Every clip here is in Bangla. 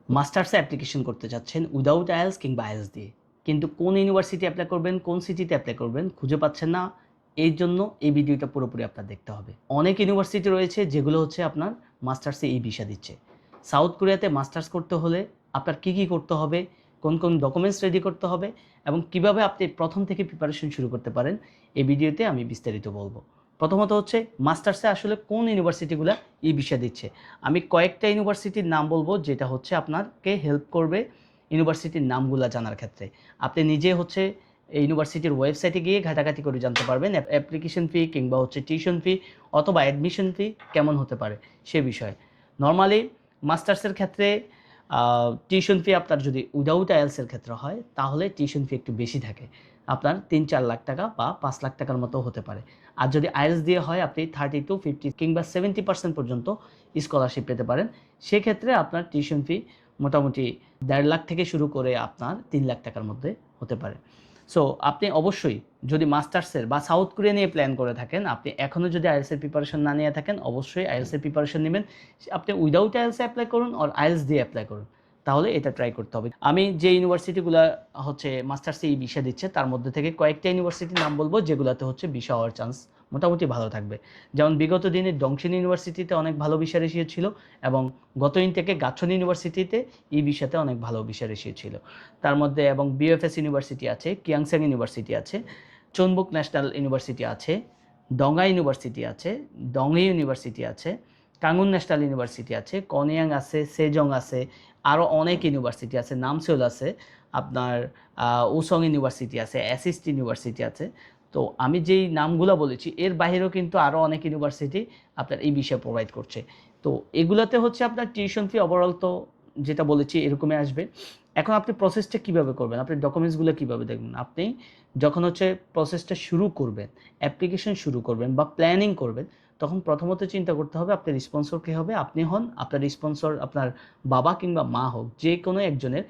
মাস্টার্সে অ্যাপ্লিকেশন করতে চাচ্ছেন উইদাউট আইএলস কিংবা আইএলস দিয়ে, কিন্তু কোন ইউনিভার্সিটি অ্যাপ্লাই করবেন, কোন সিটিতে অ্যাপ্লাই করবেন খুঁজে পাচ্ছেন না। এই জন্য এই ভিডিওটা পুরোপুরি আপনার দেখতে হবে। অনেক ইউনিভার্সিটি রয়েছে যেগুলো হচ্ছে আপনার মাস্টার্সে এই ভিসা দিচ্ছে। সাউথ কোরিয়াতে মাস্টার্স করতে হলে আপনার কী কী করতে হবে, কোন কোন ডকুমেন্টস রেডি করতে হবে এবং কিভাবে আপনি প্রথম থেকে প্রিপারেশন শুরু করতে পারেন, এই ভিডিওতে আমি বিস্তারিত বলবো। প্রথমত হচ্ছে মাস্টার্সে আসলে কোন ইউনিভার্সিটিগুলো ই ভিসা দিচ্ছে। আমি কয়েকটা ইউনিভার্সিটির নাম বলবো যেটা হচ্ছে আপনাকে হেল্প করবে ইউনিভার্সিটির নামগুলো জানার ক্ষেত্রে। আপনি নিজে হচ্ছে এই ইউনিভার্সিটির ওয়েবসাইটে গিয়ে ঘাটাঘাটি করে জানতে পারবেন অ্যাপ্লিকেশন ফি কিংবা হচ্ছে টিউশন ফি অথবা অ্যাডমিশন ফি কেমন হতে পারে সে বিষয়ে। নর্মালি মাস্টার্সের ক্ষেত্রে টিউশন ফি আপনার যদি উইদাউট আইএলসের ক্ষেত্রে হয় তাহলে টিউশন ফি একটু বেশি থাকে, আপনার ৩-৪ লাখ টাকা বা ৫ লাখ টাকার মতো হতে পারে। আর যদি আইএলস দিয়ে হয় আপনি 30-50 কিংবা 70% পর্যন্ত স্কলারশিপ পেতে পারেন। সেক্ষেত্রে আপনার টিউশন ফি মোটামুটি ১.৫ লাখ থেকে শুরু করে আপনার ৩ লাখ টাকার মধ্যে হতে পারে। সো আপনি অবশ্যই যদি মাস্টার্সের বা সাউথ কোরিয়া নিয়ে প্ল্যান করে থাকেন, আপনি এখনও যদি আইএলসের প্রিপারেশন না নিয়ে থাকেন অবশ্যই আইএলসের প্রিপারেশন নেবেন। আপনি উইদাউট আইএলস অ্যাপ্লাই করুন আর আইএলস দিয়ে অ্যাপ্লাই করুন, তাহলে এটা ট্রাই করতে হবে। আমি যে ইউনিভার্সিটিগুলো হচ্ছে মাস্টার্সে এই ভিসা দিচ্ছে তার মধ্যে থেকে কয়েকটা ইউনিভার্সিটির নাম বলবো যেগুলোতে হচ্ছে ভিসা হওয়ার চান্স মোটামুটি ভালো থাকবে। যেমন বিগত দিনে ডংশিন ইউনিভার্সিটিতে অনেক ভালো ভিসা রেশিও ছিল এবং গত ইনটেকে গাচ্ছন ইউনিভার্সিটিতে এই ভিসাতে অনেক ভালো ভিসা রেশিও ছিল। তার মধ্যে এবং বিএফএস ইউনিভার্সিটি আছে, কিয়াংস্যাং ইউনিভার্সিটি আছে, চোনবুক ন্যাশনাল ইউনিভার্সিটি আছে, ডঙ্গা ইউনিভার্সিটি আছে, ডংহি ইউনিভার্সিটি আছে, কাঙ্গুন ন্যাশনাল ইউনিভার্সিটি আছে, কনিয়াং আছে, সেজং আছে, আরও অনেক ইউনিভার্সিটি আছে, নামসেল আছে, আপনার উসং ইউনিভার্সিটি আছে, অ্যাসিস্ট ইউনিভার্সিটি আছে। তো আমি যেই নামগুলো বলেছি এর বাইরেও কিন্তু আরও অনেক ইউনিভার্সিটি আপনার এই বিষয়ে প্রোভাইড করছে। তো এগুলাতে হচ্ছে আপনার টিউশন ফি ওভারঅল তো যেটা বলেছি এরকমই আসবে। এখন আপনি প্রসেসটা কীভাবে করবেন, আপনি ডকুমেন্টসগুলো কীভাবে দেখবেন? আপনি যখন হচ্ছে প্রসেসটা শুরু করবেন, অ্যাপ্লিকেশন শুরু করবেন বা প্ল্যানিং করবেন, তখন প্রথমত চিন্তা করতে হবে আপনার স্পন্সর কে হবে। আপনি হন, আপনার স্পন্সর আপনার বাবা কিংবা মা হোক, যে কোনো একজনের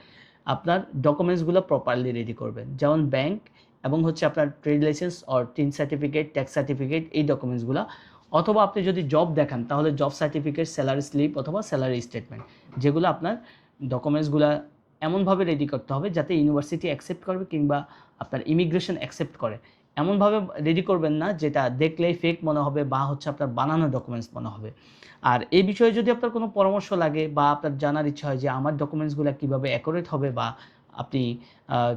আপনার ডকুমেন্টসগুলো প্রপারলি রেডি করবেন। যেমন ব্যাংক এবং হচ্ছে আপনার trade licence or tin certificate, tax certificate, এই ডকুমেন্টসগুলো। অথবা আপনি যদি জব দেখান তাহলে জব সার্টিফিকেট, স্যালারি স্লিপ অথবা স্যালারি স্টেটমেন্ট, যেগুলো আপনার ডকুমেন্টসগুলো এমনভাবে রেডি করতে হবে যাতে ইউনিভার্সিটি অ্যাকসেপ্ট করবে কিংবা আপনার ইমিগ্রেশন অ্যাকসেপ্ট করে। এমনভাবে রেডি করবেন না যেটা দেখলেই ফেক মনে হবে বা হচ্ছে আপনার বানানো ডকুমেন্টস মনে হবে। আর এই বিষয়ে যদি আপনার কোনো পরামর্শ লাগে বা আপনার জানার ইচ্ছা হয় যে আমার ডকুমেন্টসগুলো কীভাবে অ্যাকুরেট হবে বা আপনি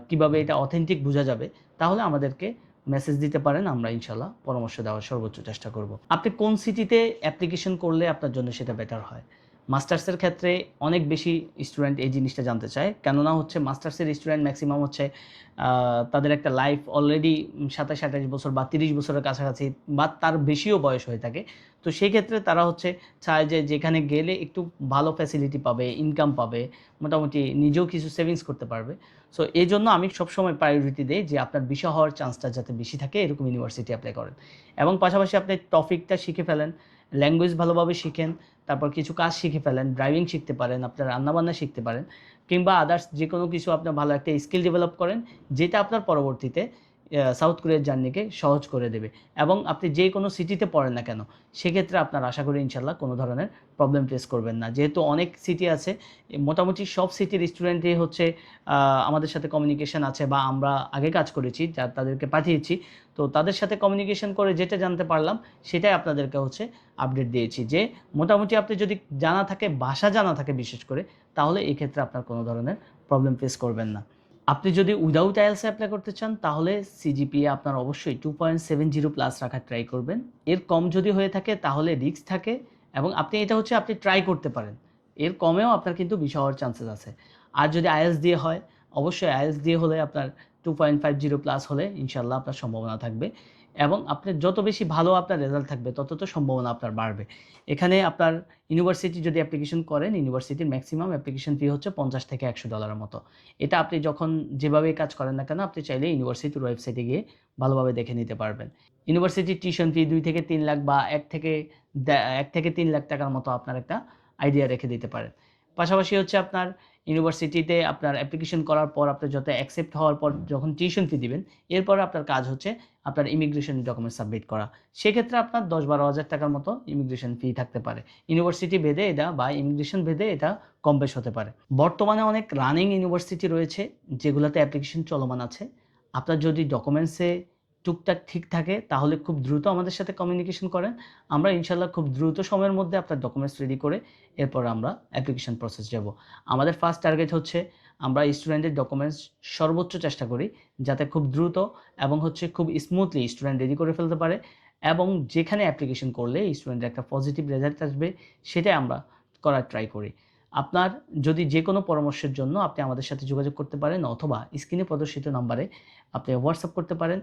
কীভাবে এটা অথেন্টিক বোঝা যাবে, তাহলে আমাদেরকে মেসেজ দিতে পারেন। আমরা ইনশাল্লাহ পরামর্শ দেওয়ার সর্বোচ্চ চেষ্টা করব। আপনি কোন সিটিতে অ্যাপ্লিকেশন করলে আপনার জন্য সেটা বেটার হয়? মাস্টার্সের ক্ষেত্রে অনেক বেশি স্টুডেন্ট এই জিনিসটা জানতে চায়, কেননা হচ্ছে মাস্টার্সের স্টুডেন্ট ম্যাক্সিমাম হচ্ছে তাদের একটা লাইফ অলরেডি 27-28 বছর বা 30 বছরের কাছাকাছি বা তার বেশিও বয়স হয়ে থাকে। তো সেই ক্ষেত্রে তারা হচ্ছে চায় যে যেখানে গেলে একটু ভালো ফ্যাসিলিটি পাবে, ইনকাম পাবে, মোটামুটি নিজেও কিছু সেভিংস করতে পারবে। সো এই জন্য আমি সবসময় প্রায়োরিটি দেই যে আপনার ভিসা হওয়ার চান্সটা যাতে বেশি থাকে এরকম ইউনিভার্সিটি অ্যাপ্লাই করেন এবং পাশাপাশি আপনি টপিকটা শিখে ফেলেন, ল্যাঙ্গুয়েজ ভালোভাবে শিখেন, তারপর কিছু কাজ শিখে ফেলেন, ড্রাইভিং শিখতে পারেন, আপনার রান্নাবান্না শিখতে পারেন কিংবা আদার্স যে কোনো কিছু আপনার ভালো একটা স্কিল ডেভেলপ করেন, যেটা আপনার পরবর্তীতে সাউথ কোরিয়ার জার্নিকে সহজ করে দেবে। এবং আপনি যে কোনো সিটিতে পড়েন না কেন সেক্ষেত্রে আপনার আশা করি ইনশাল্লাহ কোনো ধরনের প্রবলেম ফেস করবেন না। যেহেতু অনেক সিটি আছে, মোটামুটি সব সিটির স্টুডেন্টই হচ্ছে আমাদের সাথে কমিউনিকেশন আছে বা আমরা আগে কাজ করেছি যা তাদেরকে পাঠিয়েছি। তো তাদের সাথে কমিউনিকেশন করে যেটা জানতে পারলাম সেটাই আপনাদেরকে হচ্ছে আপডেট দিয়েছি যে মোটামুটি আপনি যদি জানা থাকে, ভাষা জানা থাকে বিশেষ করে, তাহলে এই ক্ষেত্রে আপনার কোনো ধরনের প্রবলেম ফেস করবেন না। আপনি যদি উইদাউট আইএলস অ্যাপ্লাই করতে চান তাহলে সিজিপিএ আপনার অবশ্যই 2.70 প্লাস রাখার ট্রাই করবেন। এর কম যদি হয়ে থাকে তাহলে রিস্ক থাকে এবং আপনি এটা হচ্ছে আপনি ট্রাই করতে পারেন। এর কমেও আপনার কিন্তু ভিসা হওয়ার চান্সেস আছে। আর যদি আইএলস দিয়ে হয় অবশ্যই আইএলস দিয়ে হলে আপনার 2.50 প্লাস হলে ইনশাল্লাহ আপনার সম্ভাবনা থাকবে এবং আপনার যত বেশি ভালো আপনার রেজাল্ট থাকবে তত তো সম্ভাবনা আপনার বাড়বে। এখানে আপনার ইউনিভার্সিটি যদি অ্যাপ্লিকেশন করেন, ইউনিভার্সিটির ম্যাক্সিমাম অ্যাপ্লিকেশন ফি হচ্ছে $50 থেকে $100 মতো। এটা আপনি যখন যেভাবেই কাজ করেন না কেন আপনি চাইলে ইউনিভার্সিটির ওয়েবসাইটে গিয়ে ভালোভাবে দেখে নিতে পারবেন। ইউনিভার্সিটির টিউশন ফি 2 থেকে 3 লাখ বা 1 থেকে 3 লাখ টাকার মতো আপনার একটা আইডিয়া রেখে দিতে পারেন। পাশাপাশি হচ্ছে আপনার ইউনিভার্সিটিতে আপনার অ্যাপ্লিকেশন করার পর আপনার যত অ্যাকসেপ্ট হওয়ার পর যখন টিউশন ফি দিবেন, এরপর আপনার কাজ হচ্ছে আপনার ইমিগ্রেশন ডকুমেন্ট সাবমিট করা। সেক্ষেত্রে আপনার ১০-১২ হাজার টাকার মতো ইমিগ্রেশন ফি থাকতে পারে। ইউনিভার্সিটি ভেদে এটা বা ইমিগ্রেশন ভেদে এটা কম বেশ হতে পারে। বর্তমানে অনেক রানিং ইউনিভার্সিটি রয়েছে যেগুলোতে অ্যাপ্লিকেশন চলমান আছে। আপনার যদি ডকুমেন্টসে টুকটাক ঠিক থাকে তাহলে খুব দ্রুত আমাদের সাথে কমিউনিকেশন করেন। আমরা ইনশাআল্লাহ খুব দ্রুত সময়ের মধ্যে আপনার ডকুমেন্টস রেডি করে এরপর আমরা অ্যাপ্লিকেশন প্রসেস যাব। আমাদের ফার্স্ট টার্গেট হচ্ছে আমরা স্টুডেন্টের ডকুমেন্টস সর্বোচ্চ চেষ্টা করি যাতে খুব দ্রুত এবং হচ্ছে খুব স্মুথলি স্টুডেন্ট রেডি করে ফেলতে পারে এবং যেখানে অ্যাপ্লিকেশন করলে স্টুডেন্টের একটা পজিটিভ রেজাল্ট আসবে সেটাই আমরা করার ট্রাই করি। আপনার যদি যে কোনো পরামর্শের জন্য আপনি আমাদের সাথে যোগাযোগ করতে পারেন অথবা স্ক্রিনে প্রদর্শিত নাম্বারে আপনি হোয়াটসঅ্যাপ করতে পারেন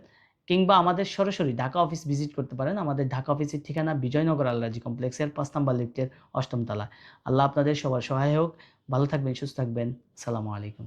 কিংবা আমাদের সরাসরি ঢাকা অফিস ভিজিট করতে পারেন। আমাদের ঢাকা অফিসের ঠিকানা বিজয়নগর আল-রাজি কমপ্লেক্সের ৫ নম্বর লিফটের ৮ম তলায়। আল্লাহ আপনাদের সবার সহায় হোক। ভালো থাকবেন, সুস্থ থাকবেন। আসসালামু আলাইকুম।